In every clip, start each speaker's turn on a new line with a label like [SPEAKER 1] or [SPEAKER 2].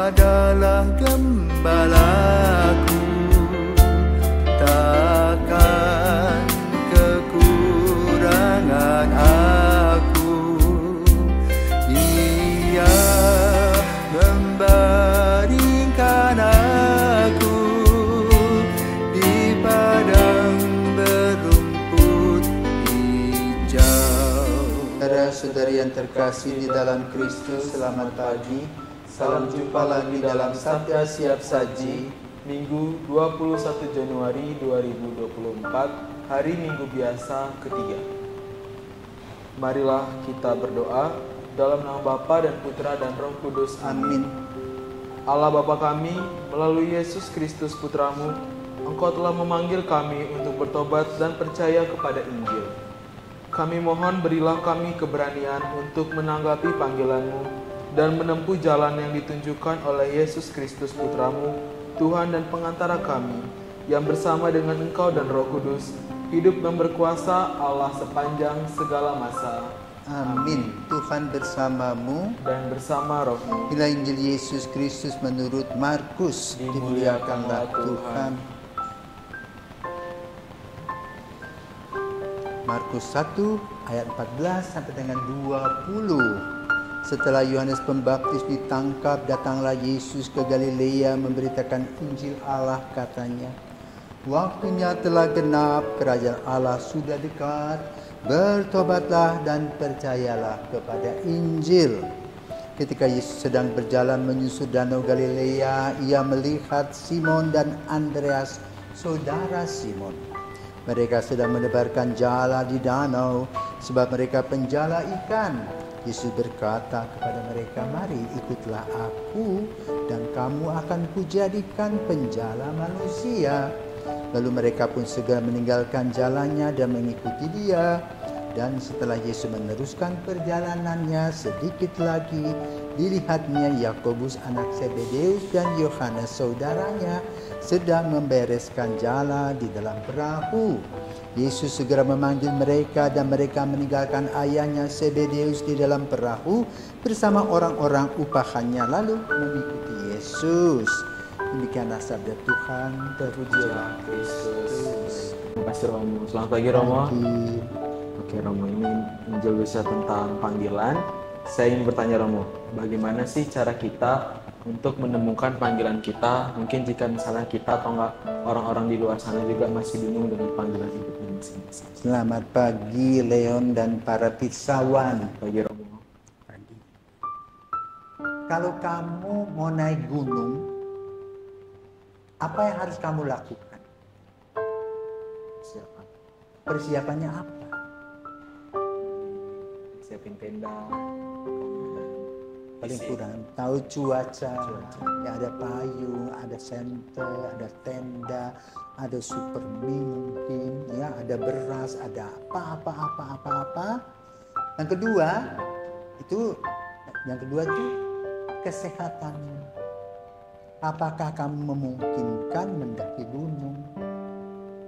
[SPEAKER 1] adalah gembalaku, takkan kekurangan aku. Ia membaringkan aku di padang berumput hijau.
[SPEAKER 2] Saudara-saudari yang terkasih di dalam Kristus, selamat pagi. Salam jumpa lagi dalam Sabda Siap Saji,
[SPEAKER 3] Minggu 21 Januari 2024, hari Minggu biasa ketiga. Marilah kita berdoa dalam nama Bapa dan Putra dan Roh Kudus.
[SPEAKER 2] Amin.
[SPEAKER 3] Allah Bapa kami, melalui Yesus Kristus Putramu, Engkau telah memanggil kami untuk bertobat dan percaya kepada Injil. Kami mohon berilah kami keberanian untuk menanggapi panggilan-Mu dan menempuh jalan yang ditunjukkan oleh Yesus Kristus Putramu, Tuhan dan pengantara kami, yang bersama dengan Engkau dan Roh Kudus, hidup dan berkuasa Allah sepanjang segala masa.
[SPEAKER 2] Amin. Tuhan bersamamu
[SPEAKER 3] Dan bersama Roh-Mu.
[SPEAKER 2] Inilah Injil Yesus Kristus menurut Markus. Dimuliakanlah Tuhan. Markus 1 ayat 14 sampai dengan 20. Setelah Yohanes Pembaptis ditangkap, datanglah Yesus ke Galilea memberitakan Injil Allah, katanya, "Waktunya telah genap, kerajaan Allah sudah dekat. Bertobatlah dan percayalah kepada Injil." Ketika Yesus sedang berjalan menyusur danau Galilea, ia melihat Simon dan Andreas, saudara Simon. Mereka sedang menebarkan jala di danau, sebab mereka penjala ikan. Yesus berkata kepada mereka, "Mari ikutlah aku, dan kamu akan kujadikan penjala manusia." Lalu mereka pun segera meninggalkan jalannya dan mengikuti Dia. Dan setelah Yesus meneruskan perjalanannya, sedikit lagi dilihatnya Yakobus anak Zebedeus dan Yohanes saudaranya sedang membereskan jala di dalam perahu. Yesus segera memanggil mereka dan mereka meninggalkan ayahnya Zebedeus di dalam perahu bersama orang-orang upahannya lalu mengikuti Yesus. Demikianlah sabda Tuhan.
[SPEAKER 3] Terpujilah Kristus. Terima kasih Romo. Selamat pagi Romo. Oke Romo, ini Injil bisa tentang panggilan. Saya ingin bertanya Romo, bagaimana sih cara kita untuk menemukan panggilan kita? Mungkin jika misalnya kita atau enggak orang-orang di luar sana juga masih bingung dengan panggilan hidupnya masing-masing.
[SPEAKER 2] Selamat pagi Leon dan para pirsawan.
[SPEAKER 3] Pagi Romo.
[SPEAKER 2] Pagi. Kalau kamu mau naik gunung, apa yang harus kamu lakukan? Persiapannya apa?
[SPEAKER 3] Siapin tenda.
[SPEAKER 2] Paling kurang tahu cuaca. Ya, ada payung, ada senter, ada tenda, ada super mungkin, ya, ada beras, ada apa. Yang kedua itu kesehatan. Apakah kamu memungkinkan mendaki gunung?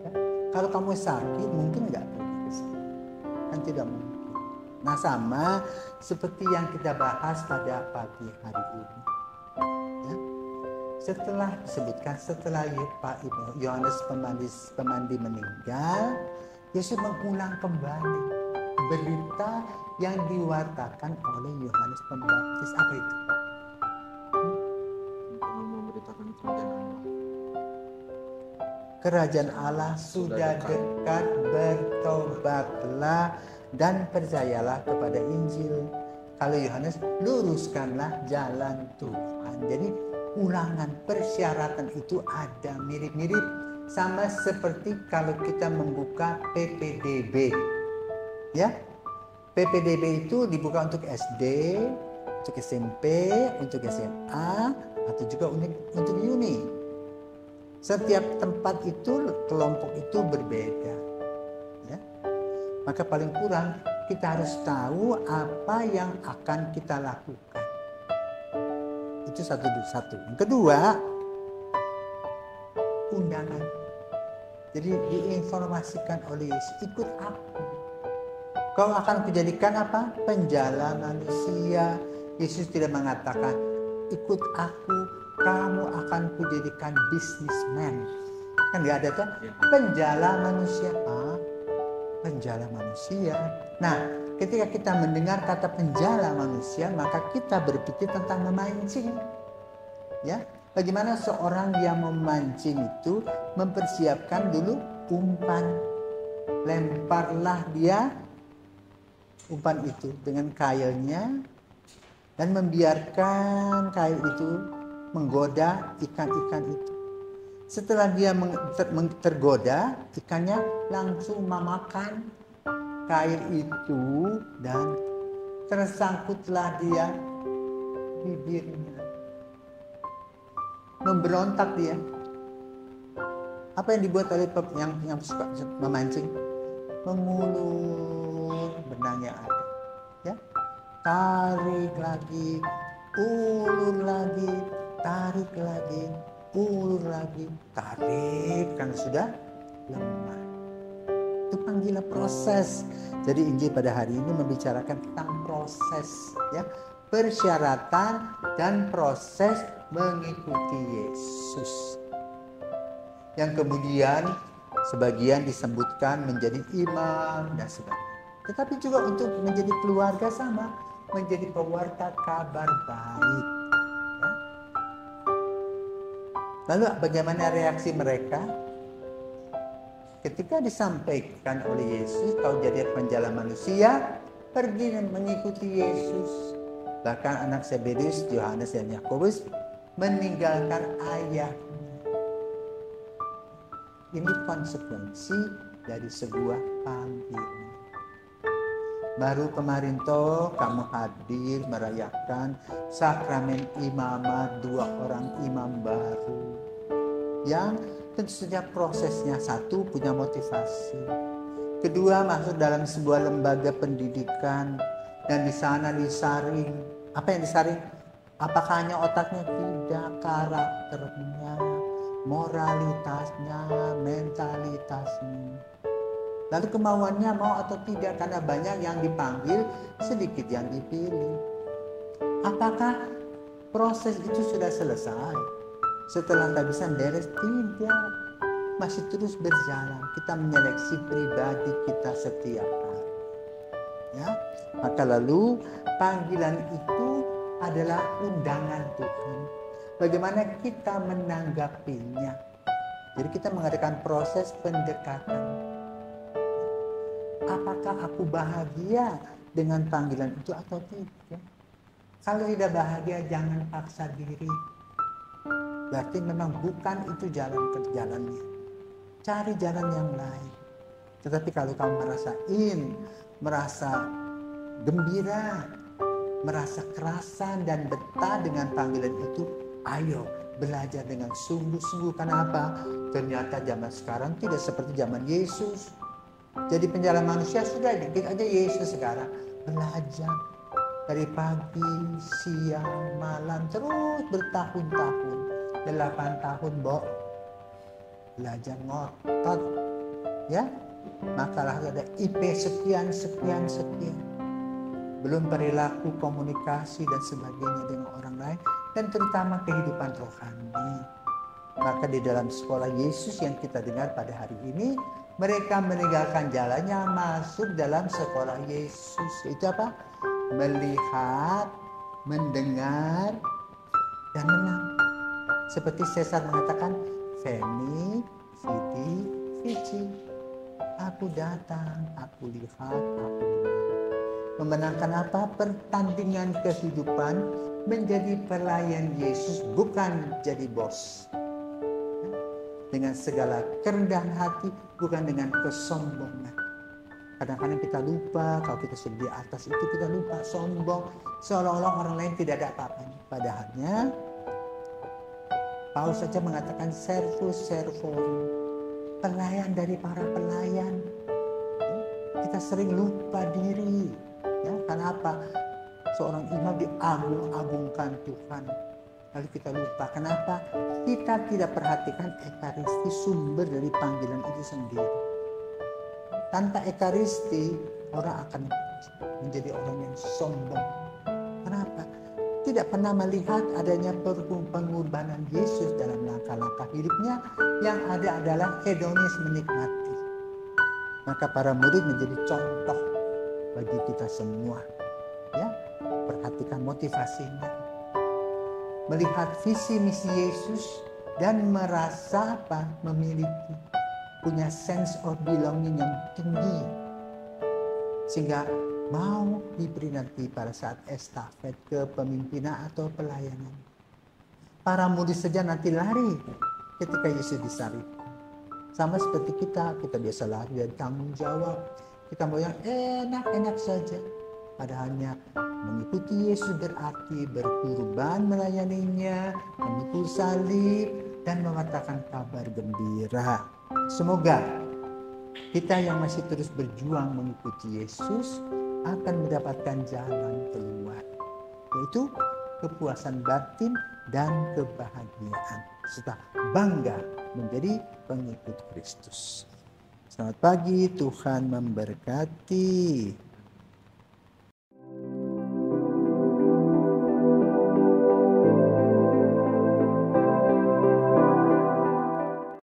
[SPEAKER 2] Ya, kalau kamu sakit mungkin nggak pergi ke sana, kan tidak mungkin. Nah, sama seperti yang kita bahas pada pagi hari ini. Ya. Setelah Pak Yohanes Pemandi meninggal, Yesus mengulang kembali berita yang diwartakan oleh Yohanes Pembaptis. Apa itu?
[SPEAKER 3] Memberitakan kerajaan Allah.
[SPEAKER 2] Kerajaan Allah sudah dekat, bertobatlah dan percayalah kepada Injil. Kalau Yohanes, luruskanlah jalan Tuhan. Jadi ulangan persyaratan itu ada mirip-mirip sama seperti kalau kita membuka PPDB. Ya, PPDB itu dibuka untuk SD, untuk SMP, untuk SMA, atau juga untuk uni. Setiap tempat itu, kelompok itu berbeda. Ya. Maka paling kurang kita harus tahu apa yang akan kita lakukan. Itu satu. Yang kedua, undangan. Jadi diinformasikan oleh Yesus, ikut aku. Kau akan kujadikan apa? Penjala manusia. Yesus tidak mengatakan ikut aku, kamu akan kujadikan businessman. Kan nggak ada tuh penjala manusia. Penjala manusia. Nah, ketika kita mendengar kata penjala manusia, maka kita berpikir tentang memancing. Ya, bagaimana seorang yang memancing itu mempersiapkan dulu umpan. Lemparlah dia umpan itu dengan kailnya dan membiarkan kail itu menggoda ikan-ikan itu. Setelah dia tergoda, ikannya langsung memakan kail itu dan tersangkutlah dia bibirnya. Memberontak dia. Apa yang dibuat oleh yang suka memancing? Mengulur benang yang ada. Ya, tarik lagi, ulur lagi, tarik lagi, ulur lagi, tarik karena sudah lemah. Itu panggilan proses. Jadi Injil pada hari ini membicarakan tentang proses, ya, persyaratan dan proses mengikuti Yesus. Yang kemudian sebagian disebutkan menjadi imam dan sebagainya. Tetapi juga untuk menjadi keluarga sama, menjadi pewarta kabar baik. Ya. Lalu bagaimana reaksi mereka? Ketika disampaikan oleh Yesus, kau jadi penjala manusia, pergi dan mengikuti Yesus. Bahkan anak Zebedeus, Yohanes dan Yakobus meninggalkan ayahnya. Ini konsekuensi dari sebuah panggilan. Baru kemarin toh kamu hadir merayakan sakramen imamat 2 orang imam baru. Yang tentu saja prosesnya, satu, punya motivasi. Kedua, masuk dalam sebuah lembaga pendidikan dan di sana disaring. Apa yang disaring? Apakah hanya otaknya? Tidak, karakternya, moralitasnya, mentalitasnya. Lalu kemauannya mau atau tidak, karena banyak yang dipanggil, sedikit yang dipilih. Apakah proses itu sudah selesai? Setelah lapisan beres? Tidak, masih terus berjalan. Kita menyeleksi pribadi kita setiap hari. Ya, maka lalu panggilan itu adalah undangan Tuhan. Bagaimana kita menanggapinya? Jadi kita mengadakan proses pendekatan. Apakah aku bahagia dengan panggilan itu atau tidak? Kalau tidak bahagia, jangan paksa diri. Berarti memang bukan itu jalannya. Cari jalan yang lain. Tetapi kalau kamu merasa gembira, merasa kerasan dan betah dengan panggilan itu, ayo belajar dengan sungguh-sungguh. Kenapa? Ternyata zaman sekarang tidak seperti zaman Yesus. Jadi penjala manusia sudah dikit aja Yesus sekarang. Belajar dari pagi, siang, malam, terus bertahun-tahun. 8 tahun, belajar ngotot. Ya, makalah ada IP sekian. Belum perilaku, komunikasi dan sebagainya dengan orang lain, dan terutama kehidupan rohani. Maka di dalam sekolah Yesus yang kita dengar pada hari ini, mereka meninggalkan jalannya, masuk dalam sekolah Yesus. Itu apa? Melihat, mendengar, dan menang. Seperti Caesar mengatakan, Veni, Vidi, Vici. Aku datang, aku lihat, aku menang. Memenangkan apa? Pertandingan kehidupan, menjadi pelayan Yesus, bukan jadi bos. Dengan segala kerendahan hati, bukan dengan kesombongan. Kadang-kadang kita lupa, kalau kita sudah di atas itu kita lupa, sombong, seolah-olah orang lain tidak ada apa-apanya. Padahalnya Paulus saja mengatakan servus servorum, pelayan dari para pelayan. Kita sering lupa diri. Ya, karena apa? Seorang imam diagung-agungkan Tuhan. Lalu kita lupa. Kenapa? Kita tidak perhatikan ekaristi, sumber dari panggilan itu sendiri. Tanpa ekaristi, orang akan menjadi orang yang sombong. Kenapa? tidak pernah melihat adanya pengorbanan Yesus dalam langkah-langkah hidupnya. Yang ada adalah hedonis, menikmati. Maka para murid menjadi contoh bagi kita semua. Ya, perhatikan motivasinya. Melihat visi misi Yesus dan merasa memiliki, punya sense of belonging yang tinggi. Sehingga mau diberi nanti pada saat estafet kepemimpinan atau pelayanan. Para murid saja nanti lari ketika Yesus disalib. Sama seperti kita biasa lari dari tanggung jawab. Kita mau yang enak-enak saja. Padahalnya mengikuti Yesus berarti berkorban melayaninya, memikul salib, dan mengatakan kabar gembira. Semoga kita yang masih terus berjuang mengikuti Yesus akan mendapatkan jalan keluar, yaitu kepuasan batin dan kebahagiaan, serta bangga menjadi pengikut Kristus. Selamat pagi, Tuhan memberkati.